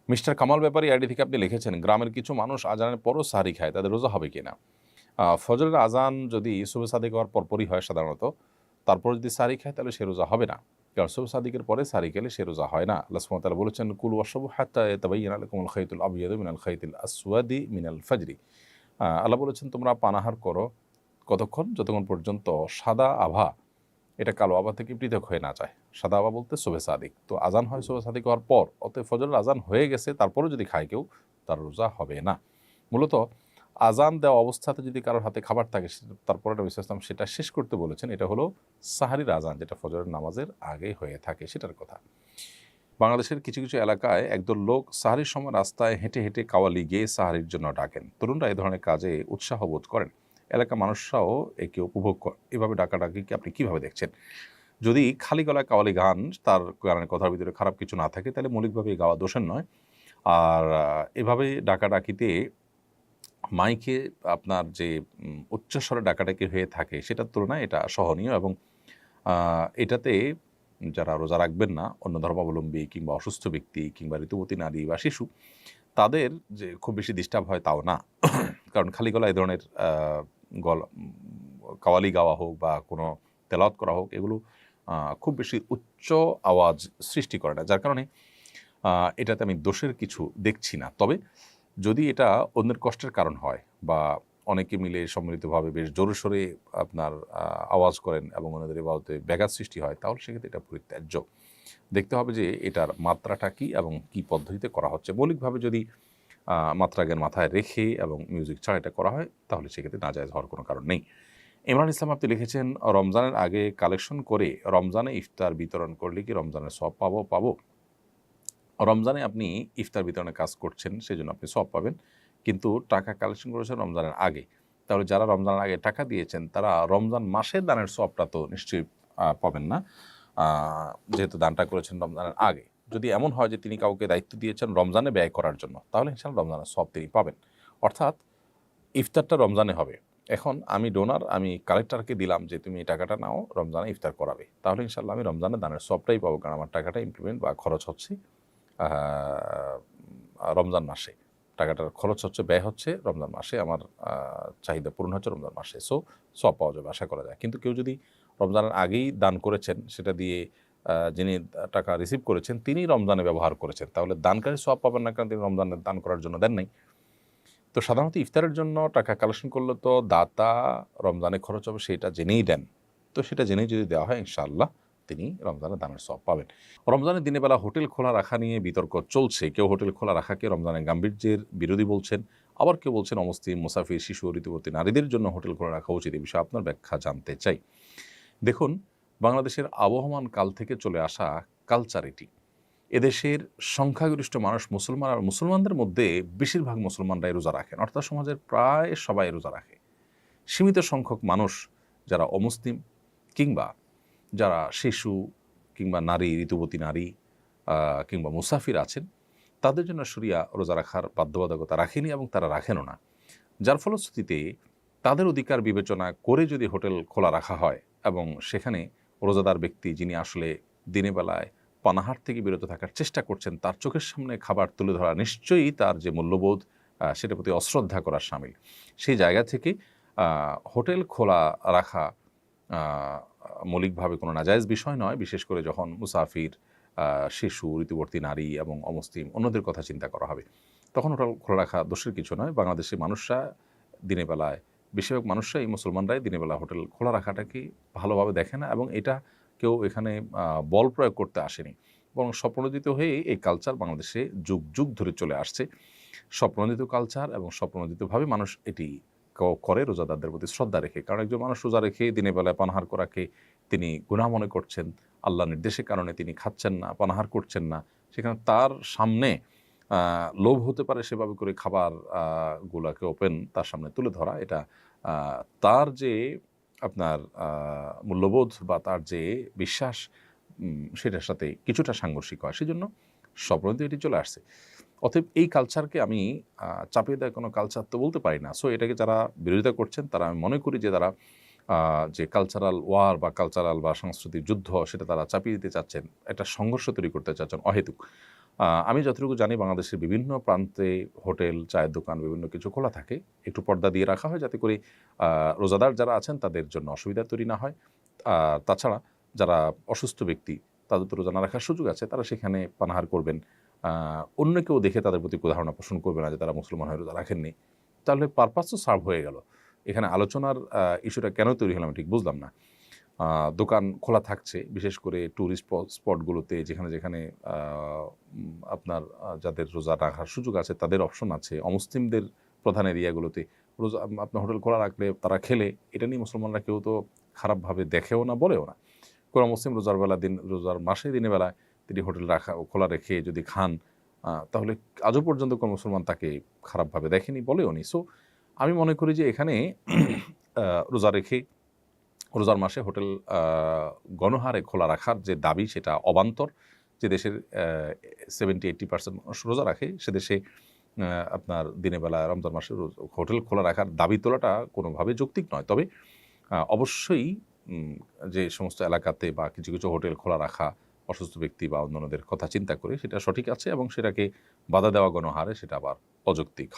Mister Kamal ব্যাপারী ID থেকে আপনি লিখেছেন, গ্রামের কিছু মানুষ আজানের পরও সাহারি খায়, তাদের রোজা হবে কিনা? ফজরের আজান যদি শুভে সাদিক হওয়ার পরপরই হয় সাধারণত, তারপর যদি সাহারি খায় তাহলে সে রোজা হবে না, কারণ শুভে সাদিকের পরে সাহারি খেলে সে রোজা হয় না। আল্লাহ সুবহানাহু ওয়া তাআলা বলেছেন, কুলু ওয়াশরাবু হাত্তা ইয়াতাবায়্যানা লাকুমুল খাইতুল আবয়াদু মিনাল খাইতিল আসওয়াদি মিনাল ফাজরি। আল্লাহ বলেছেন, তোমরা পানাহার করো কতক্ষণ? যতক্ষণ পর্যন্ত সাদা আভা এটা কালো আভা থেকে পৃথক হয়ে না যায়। সাদা আভা বলতে শুভে সাদিক, তো আজান হয় শুভে সাদিক হওয়ার পর, অতএব ফজরের আজান হয়ে গেছে তারপরেও যদি খায় কেউ, তার রোজা হবে না। মূলত আজান দেওয়া অবস্থাতে যদি কারোর হাতে খাবার থাকে, তারপরে নবী সাল্লাল্লাহু আলাইহি ওয়াসাল্লাম সেটা শেষ করতে বলেছেন। এটা হলো সাহারির আজান, যেটা ফজরের নামাজের আগে হয়ে থাকে, সেটার কথা। বাংলাদেশের কিছু কিছু এলাকায় একদল লোক সাহারির সময় রাস্তায় হেঁটে হেঁটে কাওয়ালি গেয়ে সাহারির জন্য ডাকেন। তরুণরা এই ধরনের কাজে উৎসাহ বোধ করেন, এলাকার মানুষরাও একে উপভোগ করেন। এভাবে ডাকাডাকিকে আপনি কিভাবে দেখছেন? যদি খালি গলায় কাওয়ালি গান, তার গানের কথার ভিতরে খারাপ কিছু না থাকে, তাহলে মৌলিকভাবে গাওয়া দোষের নয়। আর এভাবে ডাকাডাকিতে মাইকে আপনার যে উচ্চস্বরে ডাকাডাকি হয়ে থাকে, সেটার তুলনায় এটা সহনীয়, এবং এটাতে যারা রোজা রাখবেন না, অন্য ধর্মাবলম্বী কিংবা অসুস্থ ব্যক্তি কিংবা ঋতুবতী নারী বা শিশু, তাদের যে খুব বেশি ডিস্টার্ব হয় তাও না। কারণ খালি গলায় এই ধরনের কাওয়ালি গাওয়া হোক বা কোনো তেলাওয়াত করা হোক, এগুলো খুব বেশি উচ্চ আওয়াজ সৃষ্টি করে না, যার কারণে এটাতে আমি দোষের কিছু দেখছি না। তবে যদি এটা অন্যের কষ্টের কারণ হয়, বা অনেকে মিলে সম্মিলিতভাবে বেশ জোরে সোরে আপনার আওয়াজ করেন এবং অন্যদের ইবাদতে ব্যাঘাত সৃষ্টি হয়, তাহলে সেক্ষেত্রে এটা পরিত্যাজ্য। দেখতে হবে যে এটার মাত্রাটা কী এবং কী পদ্ধতিতে করা হচ্ছে। মৌলিকভাবে যদি মাত্রাজ্ঞান মাথায় রেখে এবং মিউজিক ছাড়া এটা করা হয়, তাহলে সেক্ষেত্রে নাজায়েজ হওয়ার কোনো কারণ নেই। ইমরান ইসলাম আপনি লিখেছেন, রমজানের আগে কালেকশন করে রমজানে ইফতার বিতরণ করলে কি রমজানের সওয়াব পাবো? রমজানে আপনি ইফতার বিতরণের কাজ করছেন, সেজন্য আপনি সওয়াব পাবেন, কিন্তু টাকা কালেকশন করেছেন রমজানের আগে। তাহলে যারা রমজানের আগে টাকা দিয়েছেন, তারা রমজান মাসের দানের সওয়াবটা তো নিশ্চয়ই পাবেন না, যেহেতু দানটা করেছেন রমজানের আগে। যদি এমন হয় যে তিনি কাউকে দায়িত্ব দিয়েছেন রমজানে ব্যয় করার জন্য, তাহলে ইনশাআল্লাহ রমজানের সওয়াব তিনি পাবেন। অর্থাৎ ইফতারটা রমজানে হবে। এখন আমি ডোনার, আমি কালেক্টরকে দিলাম যে তুমি এই টাকাটা নাও, রমজানে ইফতার করাবে, তাহলে ইনশাআল্লাহ আমি রমজানের দানের সওয়াবটাই পাবো, কারণ আমার টাকাটা ইমপ্লিমেন্ট বা খরচ হচ্ছে রমজান মাসে। টাকাটার খরচ হচ্ছে, ব্যয় হচ্ছে রমজান মাসে, আমার চাহিদা পূরণ হচ্ছে রমজান মাসে। সো সওয়াব পাওয়া যাবে, আশা করা যায়। কিন্তু কেউ যদি রমজানের আগেই দান করেছেন, সেটা দিয়ে যিনি টাকা রিসিভ করেছেন তিনি রমজানে ব্যবহার করেছেন, তাহলে দানকারী সওয়াব পাবেন না, কারণ তিনি রমজানে দান করার জন্য দেন নাই। তো সাধারণত ইফতারের জন্য টাকা কালেকশন করলে তো দাতা রমজানে খরচ হবে সেটা জেনেই দেন। তো সেটা জেনেই যদি দেওয়া হয়, ইনশাআল্লাহ তিনি রমজানের দানের সওয়াব পাবেন। রমজানের দিনের বেলা হোটেল খোলা রাখা নিয়ে বিতর্ক চলছে। কেউ হোটেল খোলা রাখাকে রমজানের গাম্ভীর্যের বিরোধী বলছেন, আবার কেউ বলছেন অমুসলিম, মুসাফির, শিশু, ঋতুবতী নারীদের জন্য হোটেল খোলা রাখা উচিত। এই বিষয়ে আপনার ব্যাখ্যা জানতে চাই। দেখুন, বাংলাদেশের আবহমান কাল থেকে চলে আসা কালচার এটি। এদেশের সংখ্যাগরিষ্ঠ মানুষ মুসলমান, আর মুসলমানদের মধ্যে বেশিরভাগ মুসলমানরাই রোজা রাখেন, অর্থাৎ সমাজের প্রায় সবাই রোজা রাখে। সীমিত সংখ্যক মানুষ যারা অমুসলিম কিংবা যারা শিশু কিংবা নারী, ঋতুবতী নারী কিংবা মুসাফির আছেন, তাদের জন্য শরিয়া রোজা রাখার বাধ্যবাধকতা রাখেনি এবং তারা রাখেনও না। যার ফলশ্রুতিতে তাদের অধিকার বিবেচনা করে যদি হোটেল খোলা রাখা হয় এবং সেখানে রোজাদার ব্যক্তি যিনি আসলে দিনের বেলায় পানাহার থেকে বিরত থাকার চেষ্টা করছেন, তার চোখের সামনে খাবার তুলে ধরা নিশ্চয়ই তার যে মূল্যবোধ, সেটার প্রতি অশ্রদ্ধা করার শামিল। সেই জায়গা থেকে হোটেল খোলা রাখা মৌলিকভাবে কোনো নাজায়েজ বিষয় নয়, বিশেষ করে যখন মুসাফির, শিশু, ঋতুবর্তী নারী এবং অমুসলিম অন্যদের কথা চিন্তা করা হবে, তখন হোটেল খোলা রাখা দোষের কিছু নয়। বাংলাদেশের মানুষরা দিনের বেলায়, বেশিরভাগ মানুষরাই, মুসলমানরাই দিনের বেলা হোটেল খোলা রাখাটাকে ভালোভাবে দেখে না, এবং এটা কেউ এখানে বল প্রয়োগ করতে আসেনি, বরং স্বপ্রণোদিত হয়ে এই কালচার বাংলাদেশে যুগ যুগ ধরে চলে আসছে। স্বপ্রণোদিত কালচার এবং স্বপ্রণোদিতভাবে মানুষ এটি করে রোজাদারদের প্রতি শ্রদ্ধা রেখে। কারণ একজন মানুষ রোজা রেখে দিনের বেলায় পানাহার করাকে তিনি গুনাহ মনে করছেন, আল্লাহ নির্দেশের কারণে তিনি খাচ্ছেন না, পানাহার করছেন না, সেখানে তার সামনে লোভ হতে পারে সেভাবে করে খাবার গুলাকে ওপেন তার সামনে তুলে ধরা, এটা তার যে আপনার মূল্যবোধ বা তার যে বিশ্বাস, সেটার সাথে কিছুটা সাংঘর্ষিক হয়। সেজন্য স্বপ্রণোদিত এটি চলে আসছে। অতএব এই কালচারকে আমি চাপিয়ে দেওয়া কোনো কালচার তো বলতে পারি না। সো এটাকে যারা বিরোধিতা করছেন, তারা, আমি মনে করি যে তারা যে কালচারাল ওয়ার বা কালচারাল বা সাংস্কৃতিক যুদ্ধ, সেটা তারা চাপিয়ে দিতে চাচ্ছেন, একটা সংঘর্ষ তৈরি করতে চাচ্ছেন অহেতুক। আমি যতটুকু জানি বাংলাদেশের বিভিন্ন প্রান্তে হোটেল, চায়ের দোকান বিভিন্ন কিছু খোলা থাকে। একটু পর্দা দিয়ে রাখা হয় যাতে করে রোজাদার যারা আছেন তাদের জন্য অসুবিধা তৈরি না হয়। আর তাছাড়া যারা অসুস্থ ব্যক্তি তাদের তো রোজা না রাখার সুযোগ আছে, তারা সেখানে পানাহার করবেন। অন্য কেউ দেখে তাদের প্রতি কুধারণা পোষণ করবে না যে তারা মুসলমান হয়ে রোজা রাখেননি। তাহলে পারপাস তো সার্ভ হয়ে গেল। এখানে আলোচনার ইস্যুটা কেন তৈরি হলো আমি ঠিক বুঝলাম না। দোকান খোলা থাকছে বিশেষ করে টুরিস্ট স্পটগুলোতে যেখানে আপনার যাদের রোজা রাখার সুযোগ আছে তাদের অপশন আছে। অমুসলিমদের প্রধান এরিয়াগুলোতে রোজা আপনার হোটেল খোলা রাখলে তারা খেলে, এটা নিয়ে মুসলমানরা কেউ তো খারাপভাবে দেখেও না, বলেও না। কোনো মুসলিম রোজার মাসে দিনের বেলায় তিনি হোটেল খোলা রেখে যদি খান, তাহলে আজও পর্যন্ত কোনো মুসলমান তাকে খারাপভাবে দেখেনি, বলেও নি। সো আমি মনে করি যে এখানে রোজা রেখে রোজার মাসে হোটেল গণহারে খোলা রাখার যে দাবি সেটা অবান্তর। যে দেশের 70-80% মানুষ রোজা রাখে সে দেশে আপনার দিনের বেলা রমজান মাসে হোটেল খোলা রাখার দাবি তোলাটা কোনোভাবে যৌক্তিক নয়। তবে অবশ্যই যে সমস্ত এলাকাতে বা কিছু কিছু হোটেল খোলা রাখা অসুস্থ ব্যক্তি বা অন্যান্যদের কথা চিন্তা করে সেটা সঠিক আছে এবং সেটাকে বাধা দেওয়া গণহারে সেটা আবার অযৌক্তিক।